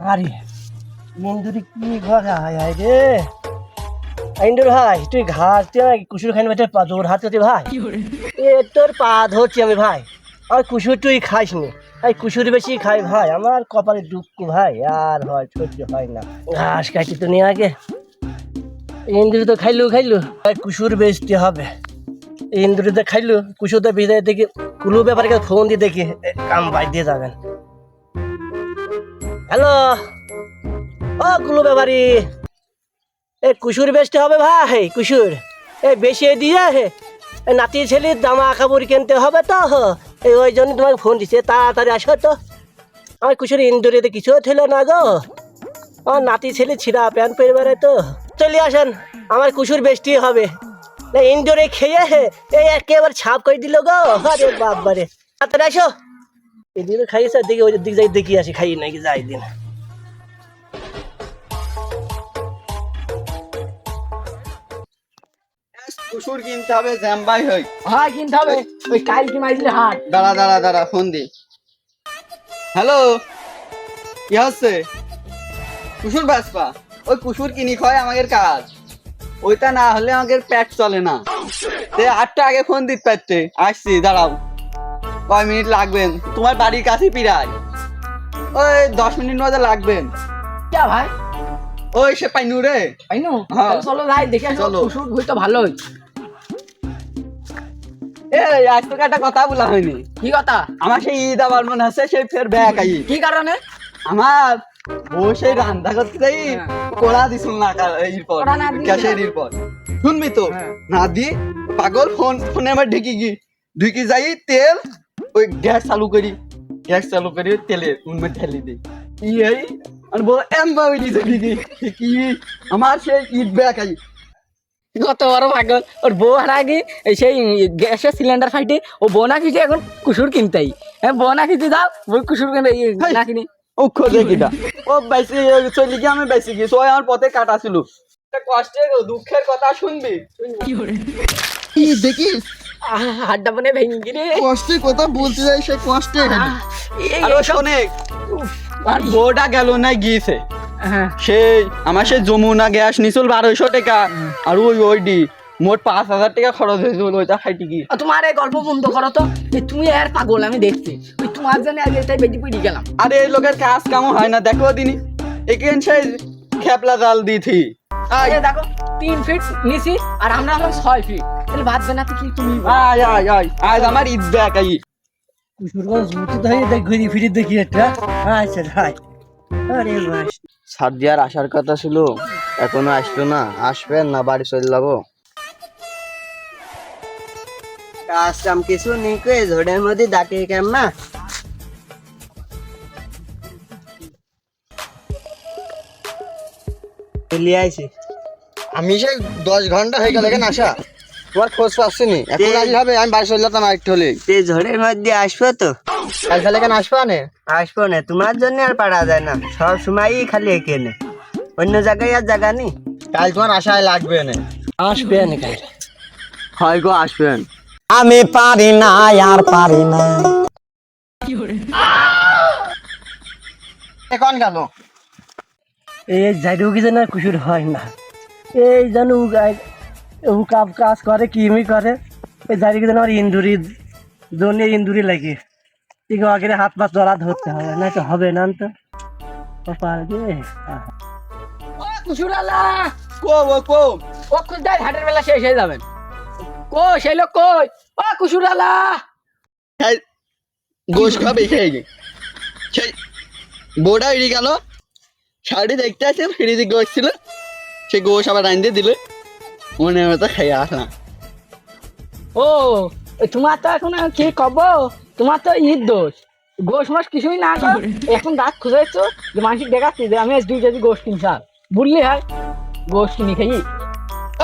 আরে ইন্দুরি কি ঘর হায় হায় রে ইন্দুর ভাই তুই ঘাস তুই কুসুর খাই বেটে পা তোর হাত হতে ভাই এ তোর পা ধরছি আমি ভাই আর কুসুর তুই খাইস নি এই কুসুর বেশি খাই ভাই আমার কপালে দুঃখ ভাই আর হয় সহ্য হয় না ঘাস খাইছি তো নিয়ে আগে ইন্দুরি তো খাইলু কুসুর বেচতে হবে ইন্দুরি তো খাইলু কুসুর তো বিদায় দেখি কুলু ব্যাপারকে ফোন দিয়ে দেখি কাম বাই দিয়ে যাবেন হ্যালো ও কুলু ব্যাপারী এ কুসুর বেচতে হবে ভাই কুসুর এ বেশি দিয়ে নাতি ছেলের জামা কাপড় কিনতে হবে তো ওই জন্য তোমাকে ফোন দিচ্ছে তাড়াতাড়ি আসো তো আমার কুসুর ইন্দুরিতে কিছু ছিল না গো আমার নাতি ছেলে ছিঁড়া প্যান্ট পরে বেড়ায় তো চলে আসেন আমার কুসুর বেচতে হবে না ইন্দুরে খেয়ে এই একেবারে ছাপ করে দিল গো আরে বাবারে তাড়াতাড়ি আসো এদিকে খাইয়েছে দেখি ওই দিক যাই দেখি আসি খাই নাকি যাই দিন কুসুর কিনতে হবে জ্যাম্বাই হই হ্যাঁ কিনতে হবে ওই কাল কি মাইছিলে হাট দাঁড়া ফোন দি হ্যালো কি হচ্ছে কুসুর বাসপা ওই কুসুর কিনি খয় আমাদের কাজ ওইটা না হলে আমাদের পেট চলে না তে 8টা আগে ফোন দিতে পারতে আসছি দাঁড়াও কয় মিনিট লাগবেন তোমার বাড়ির কাছে পিরাই ওই 10 মিনিট মধ্যে লাগবেন কে ভাই ওই সে পাইনু রে পাইনু হ্যাঁ। চলো যাই দেখে আসো চলো। কুসুর হইতো ভালোই আজ তোকে একটা কথা বলা হয়নি কি কথা আমার সেই ঈদ আবার মনে আছে সেই ফের ব্যাগ আই কি কারণে আমার ও সেই রান্না করতেই কোলা দিছিল না এরপর কোলা না দিলে? গ্যাসের এরপর শুনবি তো হ্যাঁ। না দি পাগল ফোনে আমার ঢুকি যাই তেল ওই গ্যাস চালু করি তেলে উনমে ঢেলি দিই কি এই আর বল এম বাবি দিছে কি আমার সেই ঈদ ব্যাগ আই কত বড় পাগল ওর বউ হারাগি সেই গ্যাসের সিলিন্ডার ফাইটে ও বউ না কিছু এখন কুসুর কিনতেই বউ না কিছু যাও বই কুসুর কিনে না কিনি ও খোঁজে কিটা ও বাইসি চলি গিয়ে আমি বাইসি গিয়ে সবাই আমার পথে কাটা ছিল কষ্টের দুঃখের কথা শুনবি কি দেখিস হাড্ডা বনে ভেঙে রে কষ্টের কথা বলতে যাই সে কষ্টে এখানে আরো শোনে আর বউটা গেল না গিয়েছে হ্যাঁ সেই আমার সেই যমুনা গ্যাস নিছিল 1200 টাকা আর ওইডি মোট 5000 টাকা খরচ হয়েছিল ওইটা খাইটি কি তোমার এই গল্প বন্ধ করো তো তুমি আর পাগল আমি দেখছি ওই তোমার জন্য আগে এটাই বেশি পিড়ি গেলাম আরে এই লোকের কাজ কাম হয় না দেখো দিনি এখান সেই খেপলা জাল দিথি আরে দেখো 3 ফিট নিছি আর আমরা হলাম 6 ফিট তাহলে বাঁচবে না তো কি তুমি আজ আমার ঈদ ব্যাগ আই কুসুরগঞ্জ মুতি ধরে দেখ ঘুরি ফিরি দেখি এটা আচ্ছা ভাই আরে বাস সাদিয়ার আসার কথা ছিল এখনো আসলো না আসবেন না বাড়ি চলে যাবো কাজ কাম কিছু নেই কই ঝড়ের মধ্যে ডাকে কেমন না চলে আইছি আমি সেই 10 ঘন্টা হয়ে গেল এখানে আসা তোমার খোঁজ পাচ্ছি নি এখন আজ হবে আমি বাড়ি চলে যেতাম আরেকটু হলে এই ঝড়ের মধ্যে আসবো তো কাল তাহলে এখানে আসবা না আসবো না তোমার জন্য আর পারা যায় না সব সময়ই খালি এখানে অন্য জায়গায় আর জায়গা নেই কাল তোমার আশায় লাগবে না আসবে না কাল হয় গো আসবেন আমি পারি না আর পারি না এখন গেল এই জায়গা কি যেন কুসুর হয় না এই যেন ও কাজ করে কিমি করে এই জায়গা কি যেন আমার ইন্দুরি লাগে ঠিক আগে হাত পা জড়া ধরতে হবে না তো হবে না তো পারবে কুসুর আলা কো ও খুঁজদাই হাটের বেলা শেষ হয়ে যাবেন সেই লোক কই ও কুসুর আলা গোশ খাবে খেয়ে গে সেই বোড়া এড়ি গেল শাড়ি দেখতে আছে ফ্রিজে গোশ ছিল সে গোশ আবার রাঁধতে দিল মনে মতো খেয়ে আসলাম ও তোমার তো এখন কি কব তোমার তো ঈদ দোষ গোশ মাস কিছুই না কর এখন রাত খুঁজেছো যে মানসিক দেখাচ্ছি যে আমি আজ 2 কেজি গোশ কিনছাম বললি হয় গোশ কিনি খাই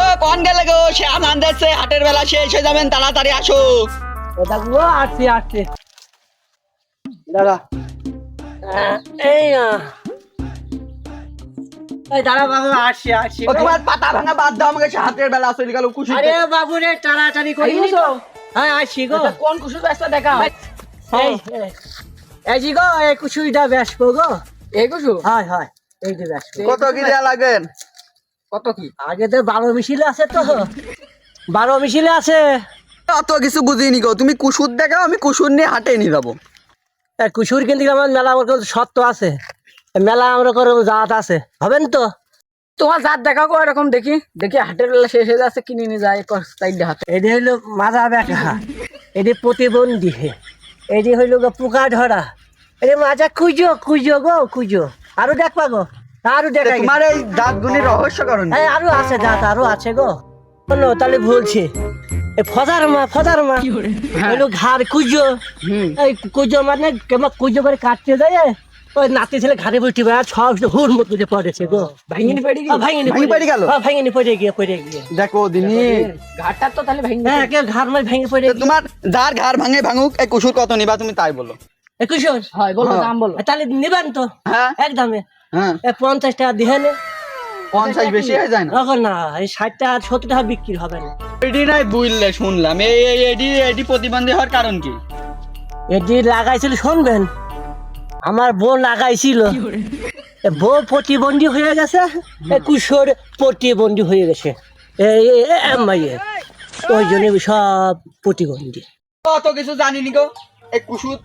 ও কোন গেলে গো সে আমান দিচ্ছে হাটের বেলা শেষ হয়ে যাবেন তাড়াতাড়ি আসো ওটা গো আসছি দাদা এই দাঁড়া বাবু আসছি ও তোমার পাতা ভাঙা বাদ দাও আমাকে সে হাটের বেলা চলে গেল খুশি আরে বাবু রে টানাটানি করি তো হ্যাঁ আসছি গো কোন কুসুর ব্যস্ত দেখা এই গো এই কুসুইটা ব্যস্ত গো এই কুসু হয় হয় এই যে ব্যস্ত কত কি দেয়া লাগেন? কত কি আগে তো 12 মিশিলে আছে তো 12 মিশিলে আছে। অত কিছু বুঝিনি গো, তুমি কুসুর দেখাও, আমি কুসুর নিয়ে হাটে নিয়ে যাবো। কুসুর কিন্তু আমার মেলা আমার কাছে সত্য আছে, মেলা আমরা করে জাত আছে, হবেন তো? তোমার জাত দেখা গো এরকম দেখি দেখি হাটের বেলা শেষ হয়ে যাচ্ছে কিনে নিয়ে যায় তাই হাতে এটি হইলো মাজা ব্যাখা, এটি প্রতিবন্ধী, এটি হইলো গো পোকা ধরা, এটি মাজা খুঁজো খুঁজো গো খুঁজো। আরো দেখবা গো, আরো দেখাই তোমার এই দাঁত গুণের রহস্য কারণ কি? হ্যাঁ আরো আছে জাত, আরো আছে গো। শোনো তাহলে বলছি, এই ফদার মা হইলো ঘাড় কুজো, এই কুজো মানে কেমন কুজো করে কাটতে যায়, ওই নাতি ছেলে ঘাড়ে বসে সব হুর মতো যে পড়েছে গো, ভাঙিনি পেড়ি ভাঙিনি ভাঙি পড়ে গেল? ভাঙিনি পড়ে গিয়ে দেখো দিনি, ঘাটটা তো তাহলে ভাঙিনি হ্যাঁ কেউ ঘাড় মার ভেঙে পড়ে তো তোমার যার ঘাড় ভাঙে ভাঙুক, এই কুসুর কত নিবা তুমি তাই বলো। 21 হয় বলো হ্যাঁ। দাম বলো তাহলে নিবেন তো হ্যাঁ একদমে হ্যাঁ, 50 টাকা দিয়ে নে, 50 বেশি হয়ে যায় না? এখন না এই 60 টাকা 70 টাকা বিক্রি হবে না। এডি নাই বুঝলে শুনলাম, এডি প্রতিবন্ধী হওয়ার কারণ কি? এটি লাগাইছিল শুনবেন, আমার বউ লাগাইছিল, এ বউ প্রতিবন্ধী হয়ে গেছে, কুশোর প্রতিবন্ধী হয়ে গেছে, ওই জন্য সব প্রতিবন্ধী। অত কিছু জানিনি গো, এই কুসুর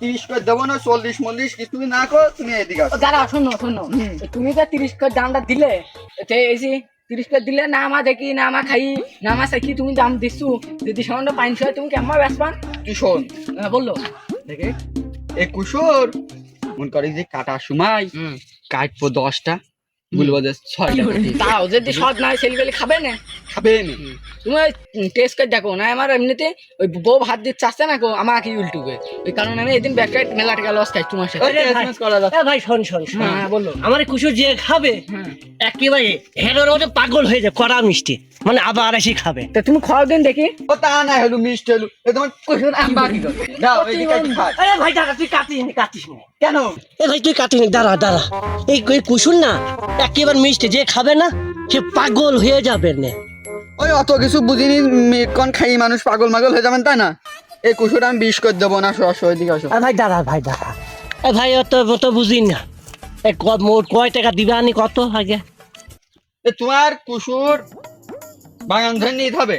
30 করে দেবো না 40 40 কিছু না কো, তুমি এদিকে আসো। দাঁড়া শোনো তুমি যে 30 করে দামটা দিলে এই যে 30 করে দিলে না আমা দেখি না আমা খাই না আমা সাকি তুমি দাম দিচ্ছু যদি সামান্য 500 তুমি কেমন বেচবান তুই শোন, বললো দেখে এই কুসুর মন করে যে কাটার সময় কাটবো 10টা, বলবো যে 6টা তাও যদি সদ না ছেলে খাবে না খাবে না। তুমি টেস্ট করে দেখো না আমার এমনিতে ওই বউ ভাত দিতে চাচ্ছে না গো আমাকে উল্টুবে ওই কারণে আমি এদিন ব্যাক রাইট মেলা টাকা লস খাই তোমার সাথে SMS করা যাচ্ছে। ভাই শোন শোন শোন, হ্যাঁ বললো আমার কুশোর যে খাবে একেবারে হেরোর মধ্যে পাগল হয়ে যায়, কড়া মিষ্টি, মানে আবার এসে খাবে। তা তুমি খাওয়া দিন দেখি ও তা না হলো মিষ্টি হলো, এ তোমার কুসুর আম্বা কি করে দাও এদিকে একটু খাই। আরে ভাই দাঁড়া, তুই কাটিস না কেন? এ ভাই তুই কাটিস না, দাঁড়া এই কুসুর না একেবারে মিষ্টি, যে খাবে না সে পাগল হয়ে যাবে না। ওই অত কিছু বুঝিনি, কোন খাই মানুষ পাগল মাগল হয়ে যাবেন তাই না? এই কুসুর আমি 20 করে দেবো না, আসো এদিকে আসো। ভাই দাঁড়া এ ভাই অত বুঝি না, মোট কয় টাকা দিবে আনি কত আগে? এ তোমার কুসুর বাগান ধরে নিতে হবে।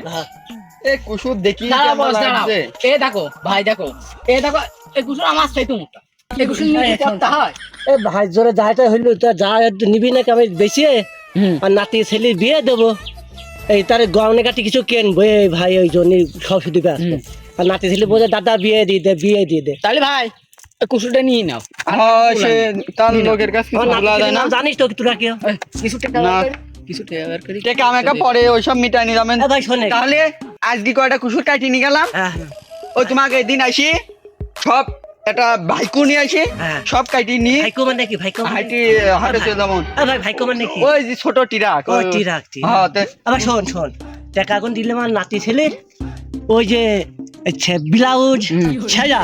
এই কুসুর দেখি দাঁড়াও কেমন বস, দাঁড়াও। লাগছে। এ দেখো ভাই দেখো এ দেখো এই কুসুর আমার চাইতো মোটা এই কুসুর নিয়ে করতে হয় এ ভাই জোরে যাইটা হইলো তা যা নিবি নাকি আমি বেশি, আর নাতি ছেলে বিয়ে দেবো, এই তার গহনে কাটি কিছু কেনবো, এই ভাই ওই জন্য সব শুধু ব্যস্ত। আর নাতি ছেলে বলে দাদা বিয়ে দিয়ে দে। তাহলে ভাই এই কুসুরটা নিয়ে নাও হ্যাঁ, সে তার লোকের কাছে কিছু আমার বলা নাতি যায় ছেলের না। নাম জানিস তো তোরা কেউ? কিছু টাকা না। কিছু টাকা বের করি টেকা আমাকে পরে ওইসব মিটাই নিয়ে যাবেন। এ ভাই শোনে, তাহলে আজকে কয়টা কুসুর কাটি নিয়ে গেলাম, হ্যাঁ ওই তোমাকে এদিন আসি সব একটা ভাইকু নিয়ে আসি, হ্যাঁ। সব কাটি নিয়ে ভাইকো মানে কি? ভাইকো মানে হাইটি হাটে চলে যেমন ভাই ভাইকো মানে কি? ওই যে ছোট টিরাক, ও টিরাক। হ্যাঁ আবার শোন টাকা এখন দিলে আমার নাতি ছেলের ওই যে ব্লাউজ ছেঁড়া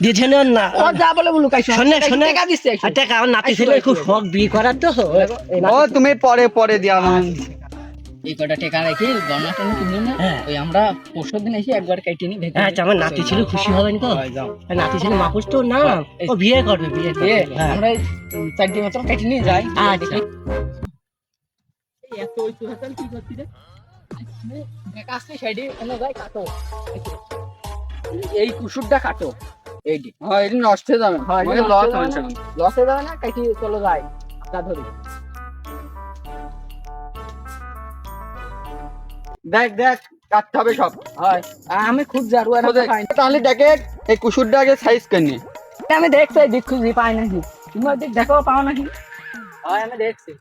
দিয়েছে না, ও যা বলে বলুক শোনে টাকা দিচ্ছে আর টাকা আমার নাতি ছেলের খুব শখ বিয়ে করার তো, ও তুমি পরে দিয়া এই কটা টাকা রেখে গয়না টনা কিনে না হ্যাঁ। ওই আমরা পরশু দিন এসে একবার কেটে নি দেখে আচ্ছা আমার নাতি ছেলে খুশি হবেন তো? আর নাতি ছেলে মাপুস তো না, ও বিয়ে করবে বিয়ে করবে। হ্যাঁ। আমরা 4 দিন মতো কেটে নিয়ে যাই আচ্ছা। এত ওই তুহাতাল কি করছিস রে দেখা আসছে সাইডে এনে যাই কাটো এই কুসুরটা কাটো এইডি হ্যাঁ এটা নষ্ট হয়ে যাবে, হয় মানে লস হচ্ছে না। লস হয়ে যাবে না কাটি চলো যাই তা ধরি দেখ কাটতে হবে সব। হয় আমি খুব জারু আর পাই না। তাহলে দেখে এই কুসুরটা আগে সাইজ করে নি। আমি দেখছি দিক খুঁজি পাই নাকি তুমি দেখো পাও নাকি হয় আমি দেখছি